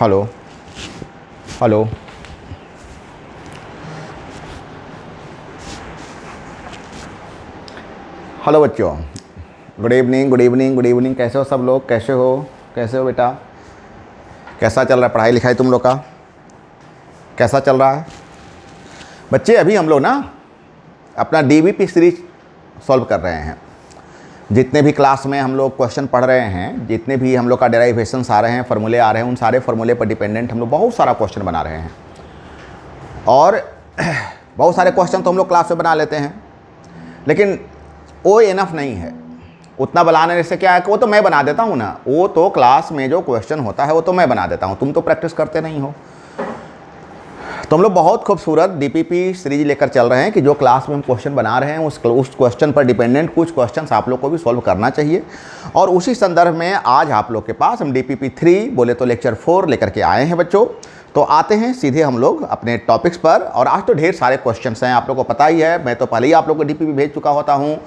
Hello hello hello बच्चों, good evening good evening good evening. कैसे हो सब लोग? कैसे हो बेटा? कैसा चल रहा है पढ़ाई लिखाई तुम लोग का? कैसा चल रहा है बच्चे? अभी हम लोग ना अपना डीबीपी सीरीज सॉल्व कर रहे हैं। जितने भी क्लास में हम लोग क्वेश्चन पढ़ रहे हैं, जितने भी हम लोग का डेराइवेशंस आ रहे हैं, फार्मूले आ रहे हैं, उन सारे फार्मूले पर डिपेंडेंट हम लोग बहुत सारा क्वेश्चन बना रहे हैं। और बहुत सारे क्वेश्चन तो हम लोग क्लास में बना लेते हैं, लेकिन वो इनफ नहीं है। उतना बनाने से क्या है कि वो तो मैं बना देता हूँ ना, वो तो क्लास में जो क्वेश्चन होता है वो तो मैं बना देता हूँ, तुम तो प्रैक्टिस करते नहीं हो। तो हम लोग बहुत खूबसूरत डीपीपी सीरीज लेकर चल रहे हैं कि जो क्लास में हम क्वेश्चन बना रहे हैं उस क्वेश्चन पर डिपेंडेंट कुछ क्वेश्चंस आप लोग को भी सॉल्व करना चाहिए। और उसी संदर्भ में आज आप लोग के पास हम डीपीपी 3 बोले तो लेक्चर 4 लेकर के आए हैं बच्चों। तो आते हैं सीधे हम लोग अपने टॉपिक्स पर। और आज तो ढेर सारे क्वेश्चंस हैं, आप लोग को पता ही है, मैं तो पहले ही आप लोग को डीपीपी भेज चुका होता हूँ।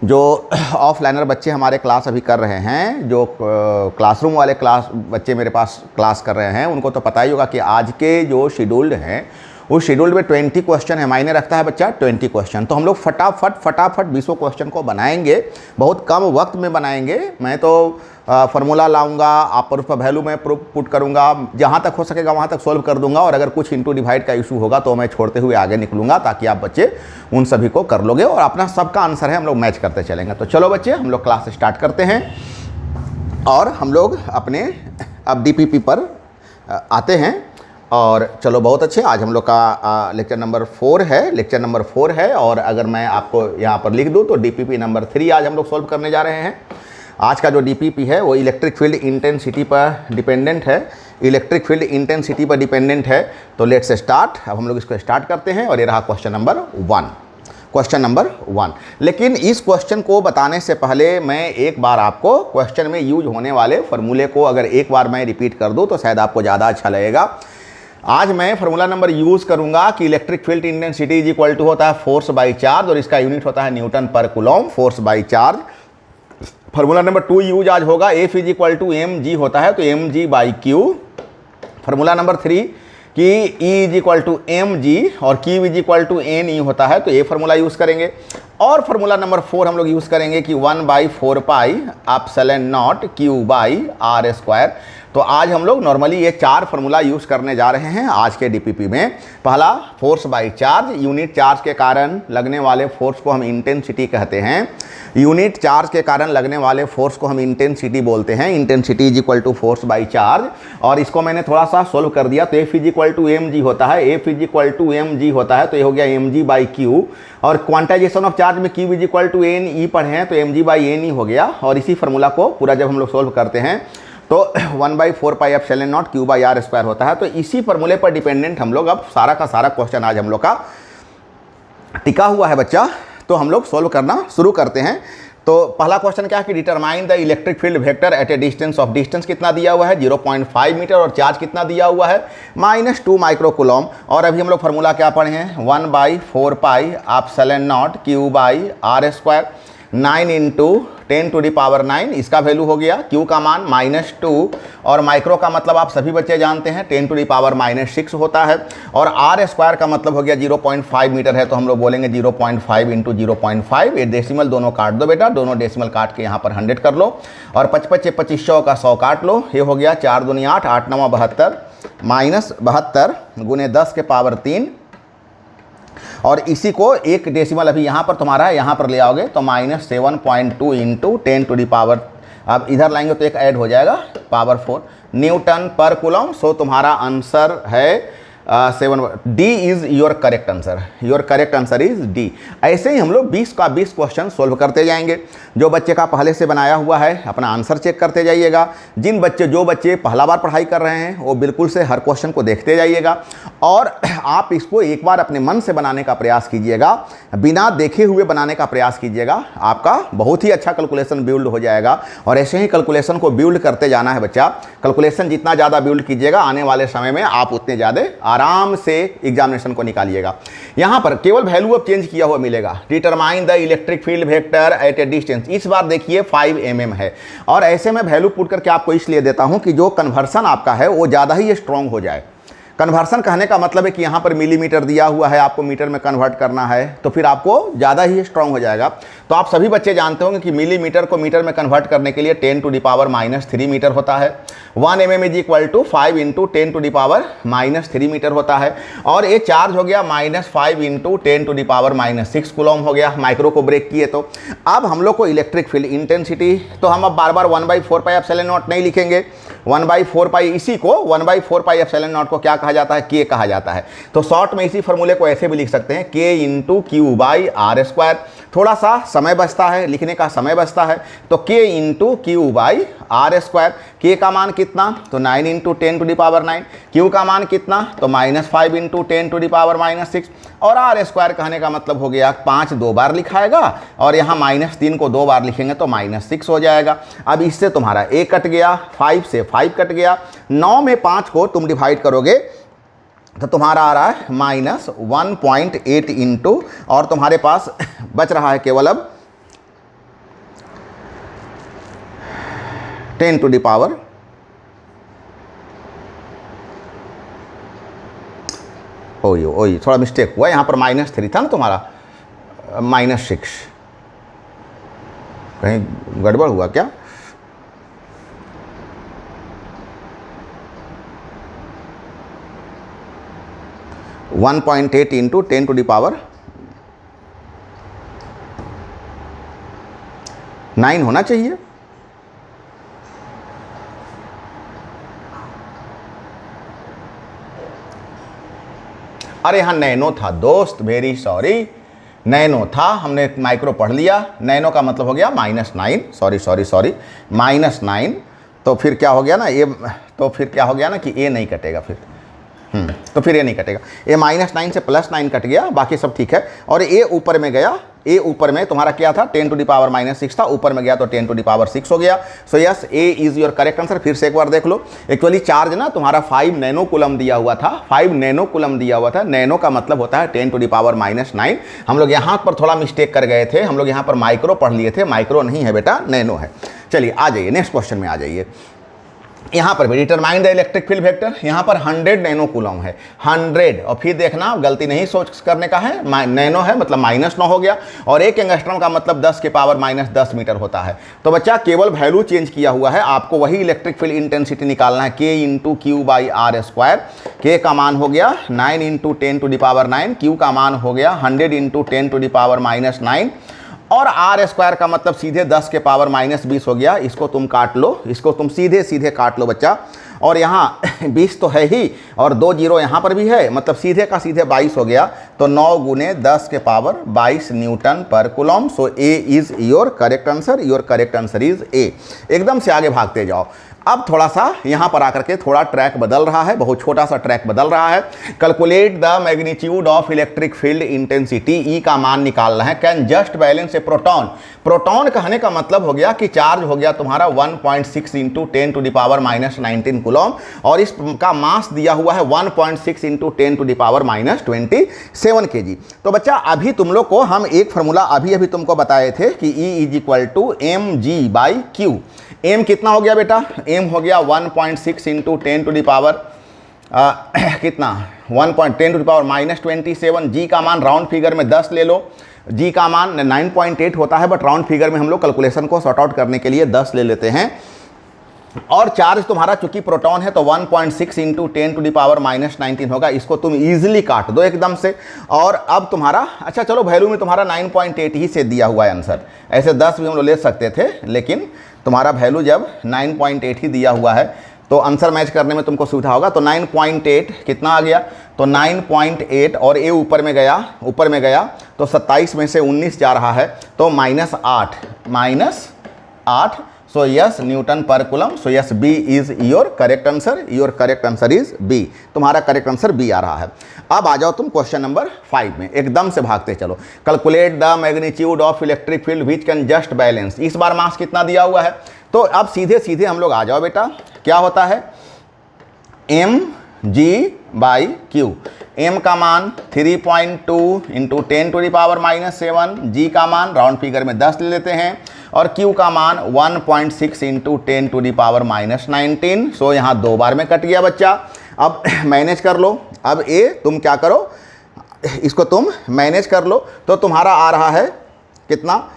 जो ऑफलाइनर बच्चे हमारे क्लास अभी कर रहे हैं, जो क्लासरूम वाले क्लास बच्चे मेरे पास क्लास कर रहे हैं, उनको तो पता ही होगा कि आज के जो शेड्यूल्ड हैं उस शेड्यूल में 20 क्वेश्चन है। मायने रखता है बच्चा 20 क्वेश्चन। तो हम लोग फटाफट 20 क्वेश्चन को बनाएंगे, बहुत कम वक्त में बनाएंगे। मैं तो फार्मूला लाऊंगा, आप पर उस पर वैल्यू मैं पुट करूंगा, जहां तक हो सकेगा वहां तक सॉल्व कर दूंगा। और अगर कुछ इंटू डिवाइड का इशू होगा तो मैं छोड़ते हुए आगे निकलूंगा, ताकि आप बच्चे उन सभी को कर लोगे और अपना सबका आंसर है हम लोग मैच करते चलेंगे। तो चलो बच्चे, हम लोग क्लास स्टार्ट करते हैं और हम लोग अपने अब डीपीपी पर आते हैं। और चलो बहुत अच्छे, आज हम लोग का लेक्चर नंबर 4 है। और अगर मैं आपको यहाँ पर लिख दूँ तो डीपीपी नंबर 3 आज हम लोग सॉल्व करने जा रहे हैं। आज का जो डीपीपी है वो इलेक्ट्रिक फील्ड इंटेंसिटी पर डिपेंडेंट है। तो लेट्स स्टार्ट। अब हम लोग इसको स्टार्ट करते हैं और ये रहा क्वेश्चन नंबर 1। लेकिन इस क्वेश्चन को बताने से पहले मैं एक बार आपको क्वेश्चन में यूज होने वाले फार्मूले को अगर एक बार मैं रिपीट कर दूँ तो शायद आपको ज़्यादा अच्छा लगेगा। आज मैं फार्मूला नंबर यूज़ करूंगा कि electric field intensity is equal to होता है फोर्स बाई चार्ज, और इसका यूनिट होता है newton per coulomb, force by charge. Formula number 2 use आज होगा F is equal to M G होता है तो M G by Q. Formula number 3 कि E is equal to M G और Q is equal to N E होता है तो ये फार्मूला यूज़ करेंगे। और फार्मूला नंबर 4 हम लोग यूज़ करेंगे कि 1/4 pi epsilon naught q by r square. तो आज हम लोग नॉर्मली ये 4 फार्मूला यूज़ करने जा रहे हैं आज के डीपीपी में। पहला force by charge, unit charge के कारण लगने वाले फोर्स को हम इंटेंसिटी कहते हैं। यूनिट चार्ज के कारण लगने वाले फोर्स को हम इंटेंसिटी बोलते हैं। Intensity is equal to force by charge. और इसको मैंने थोड़ा सा सोल्व कर दिया तो F is equal to M G होता है, तो ये हो गया एम जी बाई क्यू। और क्वांटाइजेशन ऑफ चार्ज में q is equal to N e पढ़े हैं तो M G by n e हो गया। और इसी फार्मूला को पूरा जब हम लोग सोल्व करते हैं तो 1/4 pi epsilon naught q by r square होता है। तो इसी फार्मूले पर डिपेंडेंट हम लोग अब सारा का सारा क्वेश्चन आज हम लोग का टिका हुआ है बच्चा। तो हम लोग सोल्व करना शुरू करते हैं। तो पहला क्वेश्चन क्या है कि determine the electric field vector eight A distance of, distance कितना दिया हुआ है 0.5 मीटर और चार्ज कितना दिया हुआ है -2 माइक्रो कूलॉम। और अभी हम लोग फार्मूला क्या पढ़े हैं 1/4 pi epsilon naught q by r square, 9 into 10⁻⁹ इसका वैल्यू हो गया। क्यू का मान -2 और माइक्रो का मतलब आप सभी बच्चे जानते हैं 10⁻⁻6 होता है। और आर स्क्वायर का मतलब हो गया 0.5 मीटर है तो हम लोग बोलेंगे 0.5 इंटू 0.5। ये डेसिमल दोनों काट दो बेटा, दोनों डेसिमल काट के यहाँ पर 100 कर लो और 55 2500 का 100 काट लो। ये हो गया 4 दूनी 8, 8 9 72 -72 गुने 10 के पावर 3। और इसी को एक डेसिमल अभी यहाँ पर तुम्हारा यहाँ पर ले आओगे तो -7.2 इंटू 10⁻, अब इधर लाएंगे तो एक ऐड हो जाएगा पावर 4 न्यूटन पर कूलॉम। सो तुम्हारा आंसर है 7। D is your correct answer is D. ऐसे ही हम लोग 20 का 20 क्वेश्चन सोल्व करते जाएंगे। जो बच्चे का पहले से बनाया हुआ है अपना आंसर चेक करते जाइएगा। जो बच्चे पहला बार पढ़ाई कर रहे हैं वो बिल्कुल से हर क्वेश्चन को देखते जाइएगा और आप इसको एक बार अपने मन से बनाने का प्रयास कीजिएगा, बिना देखे हुए बनाने का प्रयास कीजिएगा। आपका बहुत ही अच्छा कैलकुलेशन बिल्ड हो जाएगा। और ऐसे ही कैलकुलेशन को बिल्ड करते जाना है बच्चा। कैलकुलेशन जितना ज़्यादा बिल्ड कीजिएगा आने वाले समय में आप उतने ज़्यादा आराम से एग्जामिनेशन को निकालिएगा। यहाँ पर केवल वैल्यू अब चेंज किया हुआ मिलेगा, determine the electric field vector eight A distance. इस बार देखिए 5 mm है, और ऐसे में वैल्यू पुट करके आपको इसलिए देता हूँ कि जो कन्वर्सन आपका है वो ज़्यादा ही स्ट्रॉन्ग हो जाए। कन्वर्सन कहने का मतलब है कि यहाँ पर मिलीमीटर दिया हुआ है, आपको मीटर में कन्वर्ट करना है, तो फिर आपको ज़्यादा ही स्ट्रॉन्ग हो जाएगा। तो आप सभी बच्चे जानते होंगे कि मिलीमीटर को मीटर में कन्वर्ट करने के लिए 10⁻³ मीटर होता है। 1 mm is equal to 5 × 10⁻³ metre होता है। और ये चार्ज हो गया -5 × 10⁻⁻6 कूलम हो गया, माइक्रो को ब्रेक किए। तो अब हम लोग को इलेक्ट्रिक फील्ड इंटेंसिटी, तो हम अब बार बार 1/4πε0 नहीं लिखेंगे, 1/4π इसी को 1/4πε0 को क्या कहा जाता है, के कहा जाता है। तो शॉर्ट में इसी फॉर्मूले को ऐसे भी लिख सकते हैं, k × Q/r²। थोड़ा सा समय बचता है, लिखने का समय बचता है, तो k × Q/r²। k का मान कितना, तो 9 × 10⁹, q का मान कितना, तो -5 × 10⁻⁻6, और r² कहने का मतलब हो गया 5 2 बार लिखाएगा, और यहाँ -3 को 2 बार लिखेंगे तो -6 हो जाएगा। अब इससे तुम्हारा a कट गया, 5 से 5 कट गया, 9 में 5 को तुम डिवाइड करोगे तो तुम्हारा आ रहा है -1.8 इंटू, और तुम्हारे पास बच रहा है केवल अब 10⁻, ओही थोड़ा मिस्टेक हुआ, यहाँ पर -3 था ना तुम्हारा, -6, कहीं गड़बड़ हुआ क्या? (1.8 × 10⁹9 होना चाहिए। अरे हाँ नैनो था दोस्त, वेरी सॉरी, नैनो था, हमने माइक्रो पढ़ लिया। नैनो का मतलब हो गया -9, सॉरी -9। तो फिर क्या हो गया ना, ये तो फिर क्या हो गया ना कि ए नहीं कटेगा फिर, तो फिर ये नहीं कटेगा, ये -9 से +9 कट गया, बाकी सब ठीक है। और ए ऊपर में गया, ए ऊपर में तुम्हारा क्या था, 10⁻⁻6 था, ऊपर में गया तो 10⁻6 हो गया। So yes, A is your correct answer. फिर से एक बार देख लो, एक्चुअली चार्ज ना तुम्हारा 5 नैनो कूलम दिया हुआ था, 5 नैनो कूलम दिया हुआ था। नैनो का मतलब होता है 10⁻⁻9। हम लोग यहाँ पर थोड़ा मिस्टेक कर गए थे, हम लोग यहाँ पर माइक्रो पढ़ लिए थे, माइक्रो नहीं है बेटा, नैनो है। चलिए आ जाइए नेक्स्ट क्वेश्चन में आ जाइए। यहाँ पर भी determine the electric field vector, यहाँ पर 100 नैनो कूलम है, 100, और फिर देखना गलती नहीं सोच करने का है, नैनो है मतलब -9 हो गया, और 1 एंगस्ट्रॉम का मतलब 10⁻⁻10 मीटर होता है। तो बच्चा केवल वैल्यू चेंज किया हुआ है, आपको वही इलेक्ट्रिक फील्ड इंटेंसिटी निकालना है, k × Q/r²। k का मान हो गया 9 × 10⁹, q का मान हो गया 100 × 10⁻⁻9, और r² का मतलब सीधे 10⁻⁻20 हो गया। इसको तुम काट लो, इसको तुम सीधे काट लो बच्चा, और यहाँ 20 तो है ही, और 2 0 यहाँ पर भी है, मतलब सीधे का सीधे 22 हो गया। तो 9 × 10⁻22 Newton per coulomb. So A is your correct answer, your correct answer is a. एकदम से आगे भागते जाओ। अब थोड़ा सा यहाँ पर आकर के थोड़ा ट्रैक बदल रहा है, बहुत छोटा सा ट्रैक बदल रहा है। Calculate the magnitude of electric field intensity, E का मान निकालना है। Can just balance a proton. Proton कहने का मतलब हो गया कि चार्ज हो गया तुम्हारा 1.6 × 10⁻⁻19 कूलम, और इसका मास दिया हुआ है 1.6 × 10⁻27 kg। तो बच्चा अभी तुम लोग को हम एक फार्मूला अभी तुमको बताए थे कि E = mg/q। m कितना हो गया बेटा, m हो गया 1.6 × 10⁻, कितना 1.10⁻27। g का मान राउंड फिगर में 10 ले लो, g का मान 9.8 होता है, बट राउंड फिगर में हम लोग कैलकुलेशन को सॉर्ट आउट करने के लिए 10 ले लेते हैं। और चार्ज तुम्हारा चूंकि प्रोटॉन है तो 1.6 × 10⁻⁻19 होगा, इसको तुम इजीली काट दो एकदम से। और अब तुम्हारा अच्छा चलो वैल्यू में तुम्हारा 9.8 ही से दिया हुआ है आंसर, ऐसे 10 भी हम लोग ले सकते थे, लेकिन तुम्हारा वैल्यू जब 9.8 ही दिया हुआ है तो आंसर मैच करने में तुमको सुविधा होगा। तो 9.8 कितना आ गया, तो 9.8, और ए ऊपर में गया तो 27 में से 19 जा रहा है, तो -8। So yes newton per coulomb. So yes B is your correct answer, your correct answer is B. तुम्हारा करेक्ट आंसर बी आ रहा है। अब आ जाओ तुम क्वेश्चन नंबर 5 में, एकदम से भागते चलो। Calculate the magnitude of electric field which can just balance. इस बार मास कितना दिया हुआ है, तो अब सीधे हम लोग आ जाओ बेटा। क्या होता है, m G/Q। M का मान 3.2 इंटू 10⁻⁻7, G का मान राउंड फिगर में 10 ले लेते हैं, और Q का मान 1.6 इंटू 10⁻19। सो यहाँ 2 बार में कट गया बच्चा। अब मैनेज कर लो। अब ये तुम क्या करो, इसको तुम मैनेज कर लो, तो तुम्हारा आ रहा है कितना,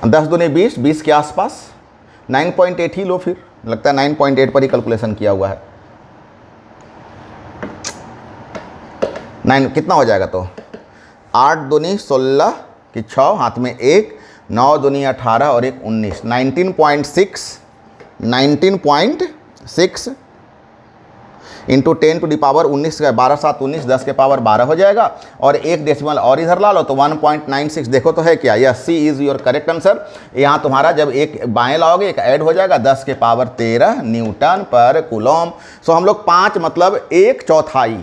दस दूनी 20, 20 के आसपास 9.8 ही लो, फिर लगता है 9.8 पर ही कैलकुलेशन किया हुआ है। 9 कितना हो जाएगा, तो 8 दूनी 16 की 6, हाथ में 1, 9 दूनी 18 और 1 19, 19.6 इंटू 10⁻19 का 12 7 19, 10 के पावर 12 हो जाएगा, और एक डेसिमल और इधर ला लो तो 1.96। देखो तो है क्या, yes, C is your correct answer. यहाँ तुम्हारा जब एक बाएं लाओगे एक ऐड हो जाएगा, 10 के पावर 13 न्यूटन पर कूलम। सो हम लोग 5 मतलब 1/4,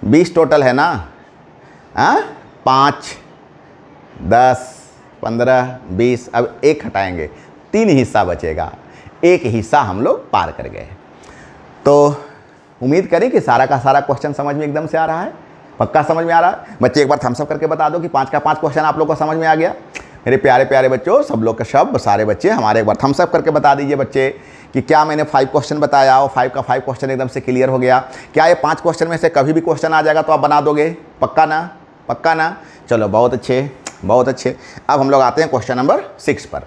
20 टोटल है ना, 5 10 15 20, अब 1 हटाएंगे, 3 हिस्सा बचेगा, 1 हिस्सा हम लोग पार कर गए। तो उम्मीद करें कि सारा का सारा क्वेश्चन समझ में एकदम से आ रहा है, पक्का समझ में आ रहा है। बच्चे एक बार थम्स अप करके बता दो कि 5 का 5 क्वेश्चन आप लोग को समझ में आ गया। मेरे प्यारे प्यारे बच्चों, सब लोग के सब सारे बच्चे हमारे एक बार थम्स अप करके बता दीजिए बच्चे कि क्या मैंने 5 क्वेश्चन बताया और 5 का 5 क्वेश्चन एकदम से क्लियर हो गया। क्या ये 5 क्वेश्चन में से कभी भी क्वेश्चन आ जाएगा तो आप बना दोगे, पक्का ना, पक्का ना। चलो बहुत अच्छे, बहुत अच्छे। अब हम लोग आते हैं क्वेश्चन नंबर 6 पर।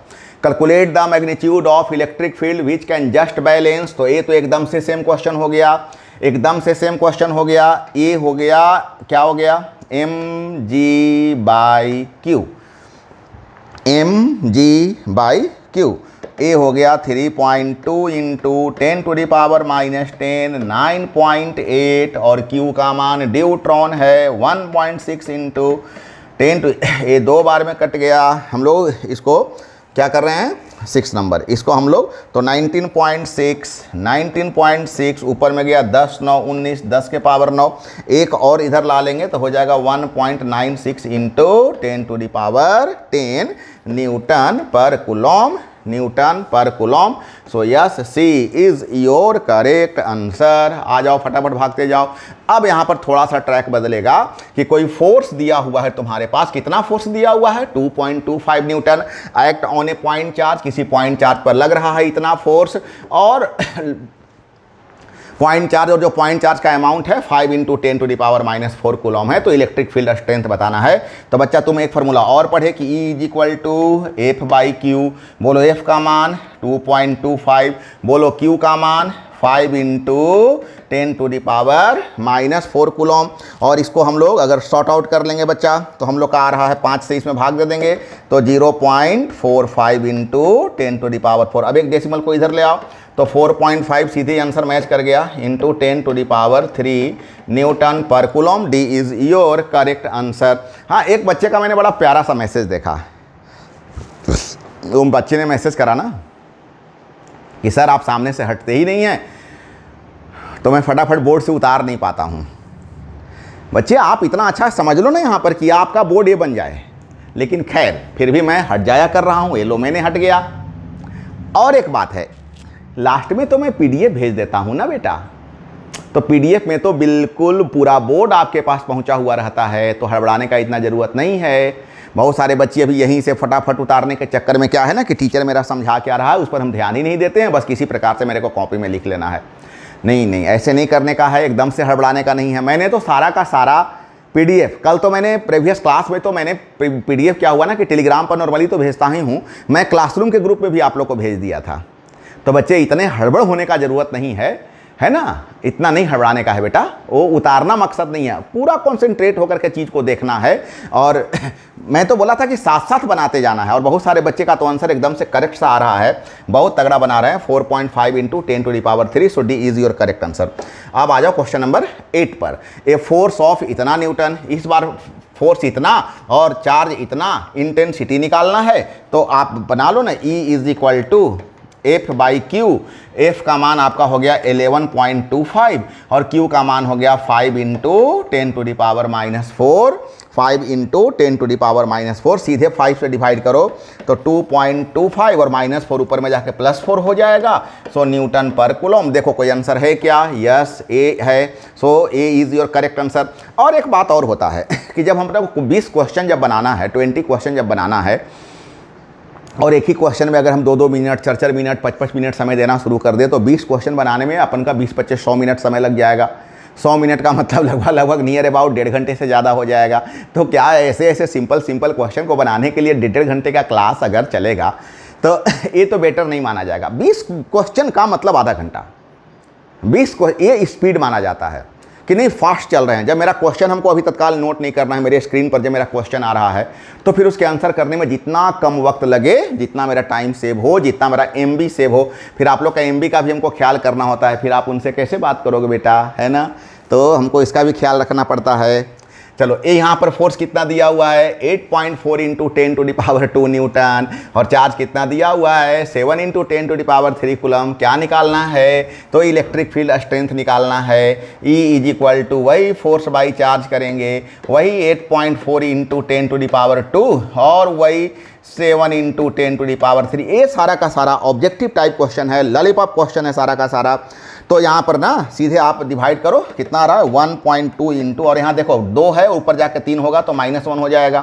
Calculate the magnitude of electric field which can just balance. तो ये तो एकदम से सेम क्वेश्चन हो गया, एकदम से सेम क्वेश्चन हो गया। ये हो गया, क्या हो गया, mg/q, mg/q। ए हो गया 3.2 इंटू 10⁻⁻10, 9.8, और Q का मान ड्यूट्रॉन है 1.6 इंटू 10। ये 2 बार में कट गया। हम लोग इसको क्या कर रहे हैं, 6 नंबर, इसको हम लोग तो 19.6 ऊपर में गया, 10 9 19, 10 के पावर 9, एक और इधर ला लेंगे तो हो जाएगा 1.96 into 10⁻10 newton per coulomb, newton per coulomb. So yes, C is your correct answer. आ जाओ फटाफट भागते जाओ। अब यहाँ पर थोड़ा सा ट्रैक बदलेगा कि कोई फोर्स दिया हुआ है तुम्हारे पास। कितना फोर्स दिया हुआ है, 2.25 Newton act on A point charge. किसी पॉइंट चार्ज पर लग रहा है इतना फोर्स, और पॉइंट चार्ज, और जो पॉइंट चार्ज का अमाउंट है 5 इंटू 10⁻⁻4 कूलम है। तो इलेक्ट्रिक फील्ड स्ट्रेंथ बताना है। तो बच्चा तुम एक फार्मूला और पढ़े कि E is equal to F/Q। बोलो F का मान 2.25, बोलो Q का मान 5 इंटू 10⁻⁻4 कूलम। और इसको हम लोग अगर शॉर्ट आउट कर लेंगे बच्चा, तो हम लोग का आ रहा है 5 से इसमें भाग दे देंगे तो 0.45 इंटू 10⁻4। अब एक डेसिमल को इधर ले आओ तो 4.5 सीधे आंसर मैच कर गया, into 10⁻3 Newton per coulomb. D is your correct answer. हाँ, एक बच्चे का मैंने बड़ा प्यारा सा मैसेज देखा। उन बच्चे ने मैसेज करा ना कि सर आप सामने से हटते ही नहीं हैं, तो मैं फटाफट बोर्ड से उतार नहीं पाता हूँ। बच्चे आप इतना अच्छा समझ लो ना यहाँ पर कि आपका बोर्ड ये बन जाए, लेकिन खैर फिर भी मैं हट जाया कर रहा हूँ। ये लो, मैंने हट गया। और एक बात है, लास्ट में तो मैं PDF भेज देता हूँ ना बेटा, तो PDF में तो बिल्कुल पूरा बोर्ड आपके पास पहुँचा हुआ रहता है, तो हड़बड़ाने का इतना ज़रूरत नहीं है। बहुत सारे बच्चे अभी यहीं से फटाफट उतारने के चक्कर में क्या है ना कि टीचर मेरा समझा क्या रहा है उस पर हम ध्यान ही नहीं देते हैं, बस किसी प्रकार से मेरे को कॉपी में लिख लेना है। नहीं नहीं, ऐसे नहीं करने का है, एकदम से हड़बड़ाने का नहीं है। मैंने तो सारा का सारा PDF, कल तो मैंने प्रीवियस क्लास में तो मैंने PDF क्या हुआ ना कि टेलीग्राम पर नॉर्मली तो भेजता ही हूँ, मैं क्लासरूम के ग्रुप में भी आप लोग को भेज दिया था। तो बच्चे इतने हड़बड़ होने का ज़रूरत नहीं है ना, इतना नहीं हड़बड़ाने का है बेटा। वो उतारना मकसद नहीं है, पूरा कॉन्सेंट्रेट होकर के चीज़ को देखना है। और मैं तो बोला था कि साथ साथ बनाते जाना है। और बहुत सारे बच्चे का तो आंसर एकदम से करेक्ट सा आ रहा है, बहुत तगड़ा बना रहे हैं, 4.5 into 10⁻3। So D is your correct answer. अब आ जाओ क्वेश्चन नंबर 8 पर। ए फोर्स ऑफ इतना न्यूटन, इस बार फोर्स इतना और चार्ज इतना, इंटेंसिटी निकालना है। तो आप बना लो ना, E is equal to F by q, F का मान आपका हो गया 11.25 और Q का मान हो गया 5 into 10 to the power minus 4, 5 into 10 to the power minus 4, सीधे 5 से डिवाइड करो तो 2.25 और माइनस 4 ऊपर में जाके प्लस 4 हो जाएगा। So newton per coulomb. देखो कोई आंसर है क्या? यस, ए है। So A is your correct answer. और एक बात और होता है कि जब हम लोग 20 क्वेश्चन जब बनाना है, 20 क्वेश्चन जब बनाना है और एक ही क्वेश्चन में अगर हम 2-2 मिनट, 4-4 मिनट, 5-5 मिनट समय देना शुरू कर दे तो 20 क्वेश्चन बनाने में अपन का 20-25-100 मिनट समय लग जाएगा। 100 मिनट का मतलब लगभग नियर अबाउट 1.5 घंटे से ज़्यादा हो जाएगा। तो क्या ऐसे सिंपल क्वेश्चन को बनाने के लिए 1.5 घंटे का क्लास अगर चलेगा तो ये तो बेटर नहीं माना जाएगा। 20 क्वेश्चन का मतलब आधा घंटा, 20 ये स्पीड माना जाता है कि नहीं फास्ट चल रहे हैं। जब मेरा क्वेश्चन हमको अभी तत्काल नोट नहीं करना है, मेरे स्क्रीन पर जब मेरा क्वेश्चन आ रहा है तो फिर उसके आंसर करने में जितना कम वक्त लगे, जितना मेरा टाइम सेव हो, जितना मेरा MB सेव हो, फिर आप लोग का MB का भी हमको ख्याल करना होता है। फिर आप उनसे कैसे बात करोगे बेटा, है ना? तो हमको इसका भी ख्याल रखना पड़ता है। चलो ये यहाँ पर फोर्स कितना दिया हुआ है? 8.4 into 10 to the power 2 newton. और चार्ज कितना दिया हुआ है? 7 into 10 to the power 3 coulomb. क्या निकालना है? तो इलेक्ट्रिक फील्ड स्ट्रेंथ निकालना है। E इज इक्वल टू वही फोर्स बाई चार्ज करेंगे, वही 8.4 इंटू 10 टू द पावर 2 और वही 7 इंटू 10 टू द पावर 3। ये सारा का सारा ऑब्जेक्टिव टाइप क्वेश्चन है, लॉलीपॉप क्वेश्चन है सारा का सारा। तो यहाँ पर ना सीधे आप डिवाइड करो, कितना आ रहा है? 1.2 इंटू, और यहाँ देखो 2 है, ऊपर जाके 3 होगा तो -1 हो जाएगा।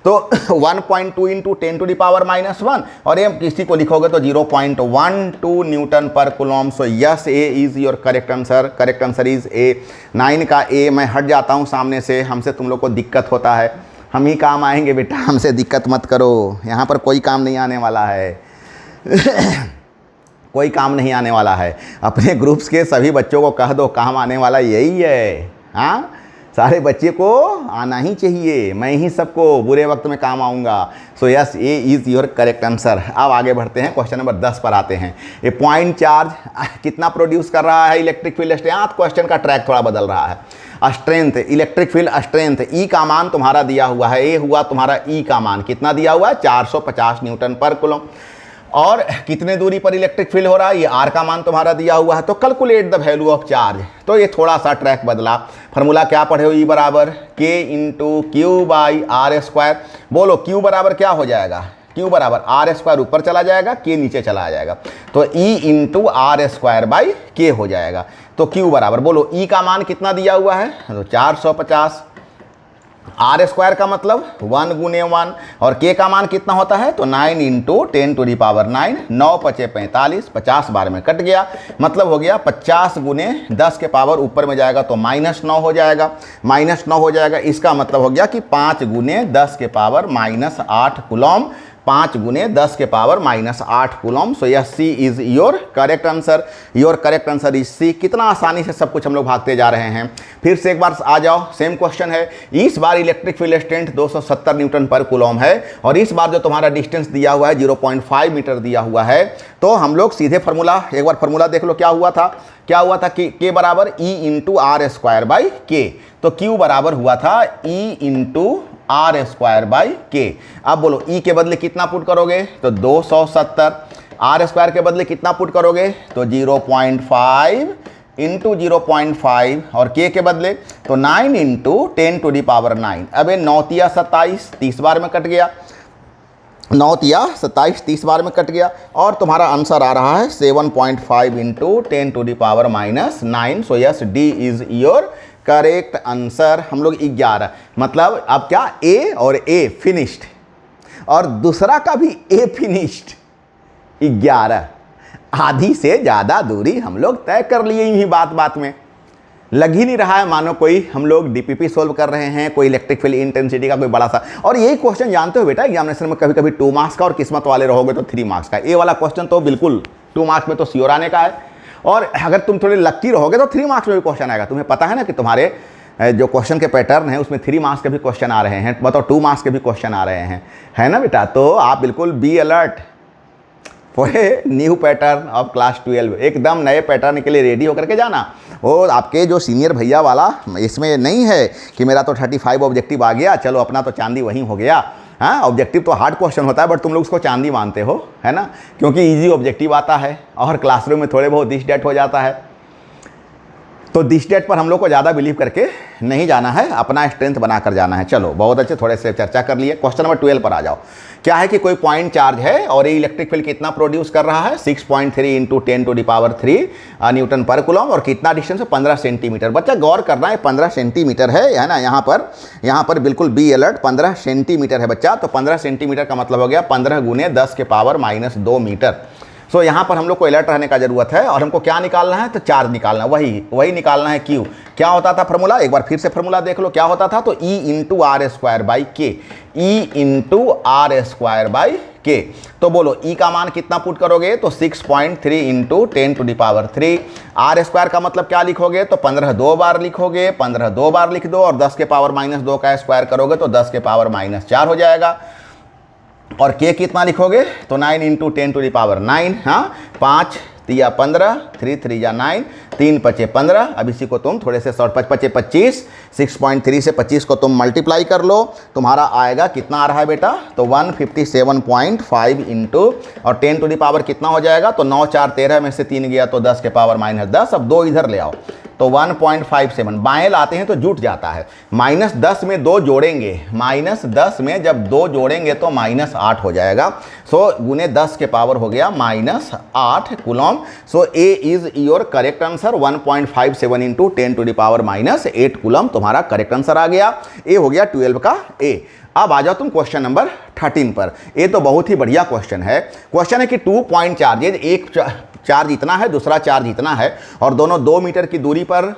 तो 1.2 इंटू 10 टू द पावर -1 और ये किसी को लिखोगे तो 0.12 Newton per coulomb. So yes, A is your correct answer. Correct answer is a. 9 का ए। मैं हट जाता हूँ सामने से, हमसे तुम लोग को दिक्कत होता है, हम ही काम आएंगे बेटा, हमसे दिक्कत मत करो। यहाँ पर कोई काम नहीं आने वाला है कोई काम नहीं आने वाला है। अपने ग्रुप्स के सभी बच्चों को कह दो काम आने वाला यही है। हाँ, सारे बच्चे को आना ही चाहिए, मैं ही सबको बुरे वक्त में काम आऊँगा। So yes, A is your correct answer. अब आगे बढ़ते हैं, क्वेश्चन नंबर 10 पर आते हैं। ये पॉइंट चार्ज कितना प्रोड्यूस कर रहा है? Electric field strength. क्वेश्चन का ट्रैक थोड़ा बदल रहा है। स्ट्रेंथ, इलेक्ट्रिक फील्ड स्ट्रेंथ, ई का मान तुम्हारा दिया हुआ है, ये हुआ तुम्हारा ई का मान, कितना दिया हुआ है? 450 न्यूटन पर कूलम। और कितने दूरी पर इलेक्ट्रिक फील्ड हो रहा है? ये आर का मान तुम्हारा दिया हुआ है। तो calculate the value of charge. तो ये थोड़ा सा ट्रैक बदला। फार्मूला क्या पढ़े हो? ई बराबर k into q by r square. बोलो क्यू बराबर क्या हो जाएगा? क्यू बराबर आर स्क्वायर ऊपर चला जाएगा, के नीचे चला जाएगा, तो E into r square by k हो जाएगा। तो क्यू बराबर, बोलो ई का मान कितना दिया हुआ है? तो 450। आर स्क्वायर का मतलब 1 गुने 1 और के का मान कितना होता है? तो 9 इंटू 10 टू दी पावर 9। 9 पचे 45, 50 बार में कट गया, मतलब हो गया 50 गुने 10 के पावर ऊपर में जाएगा तो -9 हो जाएगा। -9 हो जाएगा, इसका मतलब हो गया कि 5 गुने 10 के पावर -8 कूलम। 5 गुने 10 के पावर -8 कूलम। सो यह C is your correct answer. Your correct answer is C. कितना आसानी से सब कुछ हम लोग भागते जा रहे हैं। फिर से एक बार आ जाओ, सेम क्वेश्चन है। इस बार electric field strength 270 Newton per coulomb है और इस बार जो तुम्हारा डिस्टेंस दिया हुआ है 0.5 मीटर दिया हुआ है। तो हम लोग सीधे फार्मूला, एक बार फार्मूला देख लो क्या हुआ था। क्या हुआ था कि के बराबर E into r square by k. तो क्यू बराबर हुआ था E into r square by k. अब बोलो ई के बदले कितना पुट करोगे? तो 270। आर स्क्वायर के बदले कितना पुट करोगे? तो 0.5 इंटू 0.5 और के बदले तो 9 इंटू 10 टू दी पावर 9। अब 9 तिया 27, 30 बार में कट गया। 9 तिया 27, 30 बार में कट गया और तुम्हारा आंसर आ रहा है 7.5 into 10 to the power -9। So yes, D is your correct answer. हम लोग 11, मतलब अब क्या, ए और ए फिनिश्ड और दूसरा का भी ए फिनिश्ड। 11, आधी से ज़्यादा दूरी हम लोग तय कर लिए ही बात बात में। लग ही नहीं रहा है मानो कोई हम लोग डीपीपी सोल्व कर रहे हैं, कोई इलेक्ट्रिक फील्ड इंटेंसिटी का कोई बड़ा सा। और यही क्वेश्चन जानते हो बेटा एग्जामिनेशन में कभी कभी 2 मार्क्स का और किस्मत वाले रहोगे तो 3 मार्क्स का। ये वाला क्वेश्चन तो बिल्कुल 2 मार्क्स में तो श्योर आने का है और अगर तुम थोड़े लक्की रहोगे तो 3 मार्क्स में भी क्वेश्चन आएगा। तुम्हें पता है ना कि तुम्हारे जो क्वेश्चन के पैटर्न है उसमें 3 मार्क्स के भी क्वेश्चन आ रहे हैं, बताओ 2 मार्क्स के भी क्वेश्चन आ रहे हैं, है ना बेटा। तो आप बिल्कुल be alert for a new pattern of class 12। एकदम नए पैटर्न के लिए रेडी होकर के जाना। वो आपके जो सीनियर भैया वाला इसमें नहीं है कि मेरा तो 35 ऑब्जेक्टिव आ गया, चलो अपना तो चांदी वहीं हो गया। हाँ, ऑब्जेक्टिव तो हार्ड क्वेश्चन होता है बट तुम लोग उसको चांदी मानते हो, है ना, क्योंकि इजी ऑब्जेक्टिव आता है और क्लासरूम में थोड़े बहुत दिस डेट हो जाता है। तो दिस डेट पर हम लोग को ज़्यादा बिलीव करके नहीं जाना है, अपना स्ट्रेंथ बनाकर जाना है। चलो बहुत अच्छे, थोड़े से चर्चा कर लिए। क्वेश्चन नंबर 12 पर आ जाओ। क्या है कि कोई पॉइंट चार्ज है और ये इलेक्ट्रिक फील्ड कितना प्रोड्यूस कर रहा है, 6.3 इंटू 10⁻³ न्यूटन पर कूलम, और कितना डिस्टेंस है, 15 सेंटीमीटर। बच्चा गौर करना है, 15 सेंटीमीटर है ना, यहाँ पर बिल्कुल बी अलर्ट, 15 सेंटीमीटर है बच्चा। तो 15 सेंटीमीटर का मतलब हो गया 15 × 10⁻⁻2 मीटर। सो यहाँ पर हम लोग को अलर्ट रहने का जरूरत है। और हमको क्या निकालना है, तो चार्ज निकालना, वही निकालना है, क्यू। क्या होता था फॉर्मूला, एक बार फिर से फॉर्मूला देख लो, क्या होता था, तो E × r²/k, E × r²/k। तो बोलो E का मान कितना पुट करोगे, तो 6.3 इंटू 10⁻³ r² का मतलब क्या लिखोगे, तो 15 दो बार लिखोगे, 15 दो बार लिख दो, और 10⁻⁻2 का स्क्वायर करोगे तो 10⁻⁻4 हो जाएगा। और k कितना लिखोगे, तो 9 इंटू 10⁻9, हाँ, 5 3 15, 3 3 9, 3 5 15। अब इसी को तुम थोड़े से शॉर्ट, 5 5 25, 6.3 से 25 को तुम मल्टीप्लाई कर लो, तुम्हारा आएगा कितना आ रहा है बेटा, तो 157.5 इंटू, और 10 टू द पावर कितना हो जाएगा, तो 9 4 13 में से 3 गया तो 10⁻⁻10। अब 2 इधर ले आओ तो 1.57, बाएं लाते हैं तो जुट जाता है। -10 में 2 जोड़ेंगे, -10 में जब 2 जोड़ेंगे तो -8 हो जाएगा। सो गुने 10 के पावर हो गया -8 coulomb. So A is your correct answer, 1.57 into 10⁻⁻8 coulomb तुम्हारा करेक्ट आंसर आ गया। ए हो गया 12 का ए। अब आ जाओ तुम क्वेश्चन नंबर 13 पर। ये तो बहुत ही बढ़िया क्वेश्चन है। क्वेश्चन है कि 2 पॉइंट चार्जेज, एक चार्ज इतना है, दूसरा चार्ज इतना है, और दोनों 2 मीटर की दूरी पर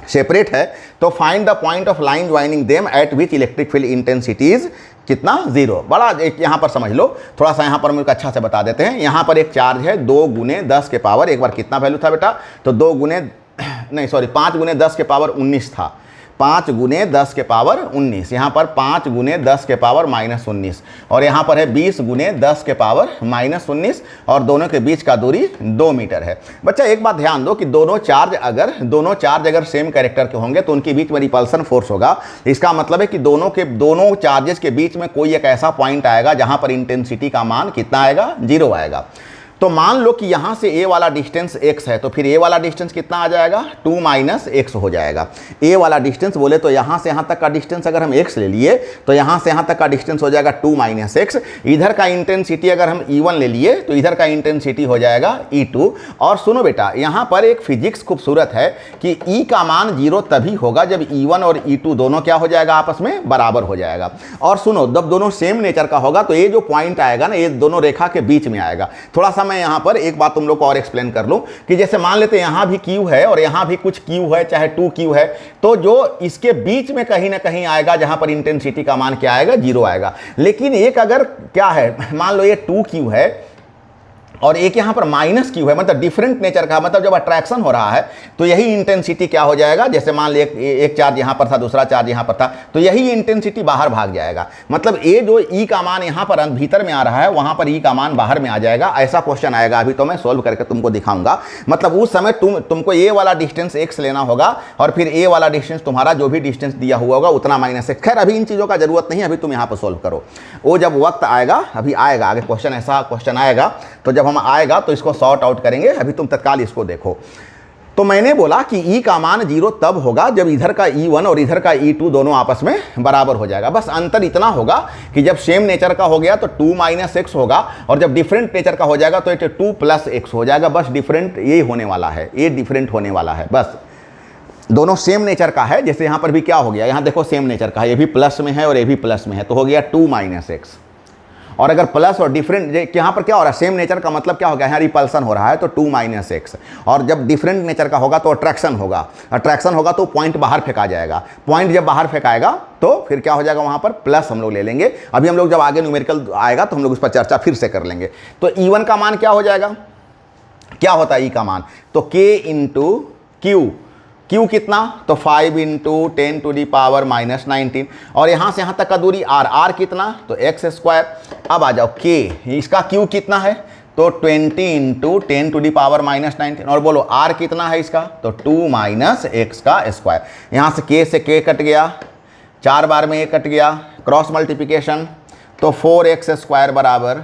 सेपरेट है। तो find the point of line joining them at which electric field intensities कितना, 0। बड़ा एक यहाँ पर समझ लो, थोड़ा सा यहाँ पर मुझे अच्छा से बता देते हैं। यहाँ पर एक चार्ज है 2 × 10 के पावर, एक बार कितना वैल्यू था बेटा, तो 5 × 10 के पावर 19 था, 5 × 10 के पावर 19, यहाँ पर 5 × 10 के पावर -19, और यहाँ पर है 20 × 10 के पावर -19, और दोनों के बीच का दूरी 2 मीटर है। बच्चा एक बात ध्यान दो कि दोनों चार्ज अगर सेम कैरेक्टर के होंगे तो उनके बीच में रिपल्सन फोर्स होगा। इसका मतलब है कि दोनों चार्जेस के बीच में कोई एक ऐसा पॉइंट आएगा जहाँ पर इंटेंसिटी का मान कितना आएगा, 0 आएगा। तो मान लो कि यहाँ से ए वाला डिस्टेंस x है, तो फिर ए वाला डिस्टेंस कितना आ जाएगा, 2 - x हो जाएगा। ए वाला डिस्टेंस बोले तो यहाँ से यहाँ तक का डिस्टेंस अगर हम x ले लिए तो यहाँ से यहाँ तक का डिस्टेंस हो जाएगा 2 - x। इधर का इंटेंसिटी अगर हम E1 ले लिए तो इधर का इंटेंसिटी हो जाएगा E2। और सुनो बेटा, यहाँ पर एक फिजिक्स खूबसूरत है कि E का मान 0 तभी होगा जब E1 और E2 दोनों क्या हो जाएगा, आपस में बराबर हो जाएगा। और सुनो, जब दोनों सेम नेचर का होगा तो ये जो पॉइंट आएगा ना, ये दोनों रेखा के बीच में आएगा। थोड़ा सा मैं यहाँ पर एक बात तुम लोग को और एक्सप्लेन कर लूं कि जैसे मान लेते हैं यहाँ भी Q है और यहाँ भी कुछ Q है, चाहे 2Q है, तो जो इसके बीच में कहीं ना कहीं आएगा जहां पर इंटेंसिटी का मान क्या आएगा, 0 आएगा। लेकिन एक अगर क्या है, मान लो ये 2Q है और एक यहाँ पर -Q है, मतलब डिफरेंट नेचर का, मतलब जब अट्रैक्शन हो रहा है तो यही इंटेंसिटी क्या हो जाएगा, जैसे मान ली एक चार्ज यहाँ पर था, दूसरा चार्ज यहाँ पर था, तो यही इंटेंसिटी बाहर भाग जाएगा। मतलब ये जो E का मान यहाँ पर भीतर में आ रहा है, वहाँ पर E का मान बाहर में आ जाएगा। ऐसा क्वेश्चन आएगा, अभी तो मैं सोल्व करके तुमको दिखाऊंगा। मतलब उस समय तुमको ये वाला डिस्टेंस x लेना होगा और फिर ए वाला डिस्टेंस तुम्हारा जो भी डिस्टेंस दिया हुआ होगा उतना -x। खैर अभी इन चीज़ों का जरूरत नहीं है, अभी तुम यहाँ पर सोल्व करो। वो जब वक्त आएगा, अभी आएगा आगे क्वेश्चन, ऐसा क्वेश्चन आएगा, तो जब हम आएगा तो इसको सॉर्ट आउट करेंगे। अभी तुम तत्काल इसको देखो। तो मैंने बोला कि E का मान 0 तब होगा जब इधर का E1 और इधर का E2 दोनों आपस में बराबर हो जाएगा। बस अंतर इतना होगा कि जब सेम नेचर का हो गया तो 2 - x होगा, और जब डिफरेंट नेचर का हो जाएगा तो 2 + x हो जाएगा। बस डिफरेंट ये होने वाला है, ये डिफरेंट होने वाला है। बस दोनों सेम नेचर का है। जैसे यहाँ पर भी क्या हो गया, यहाँ देखो सेम नेचर का है, ये भी प्लस में है और ये भी प्लस में है, तो हो गया 2 - x। और अगर प्लस और डिफरेंट, यहाँ पर क्या हो रहा है, सेम नेचर का मतलब क्या हो गया, यहाँ रिपल्सन हो रहा है तो 2 - x। और जब डिफरेंट नेचर का होगा तो अट्रैक्शन होगा, अट्रैक्शन होगा तो पॉइंट बाहर फेंका जाएगा। पॉइंट जब बाहर फेंकाएगा तो फिर क्या हो जाएगा, वहाँ पर प्लस हम लोग ले लेंगे। अभी हम लोग जब आगे न्यूमेरिकल आएगा तो हम लोग उस पर चर्चा फिर से कर लेंगे। तो E1 का मान क्या हो जाएगा, क्या होता है E का मान, तो K × Q। Q कितना, तो 5 × 10⁻⁻19, और यहाँ से यहाँ तक का दूरी R कितना, तो x²। अब आ जाओ K, इसका Q कितना है, तो 20 × 10⁻⁻19, और बोलो R कितना है इसका, तो 2 - x²। यहाँ से K से K कट गया, 4 बार में ये कट गया, क्रॉस मल्टीप्लिकेशन, तो 4x स्क्वायर बराबर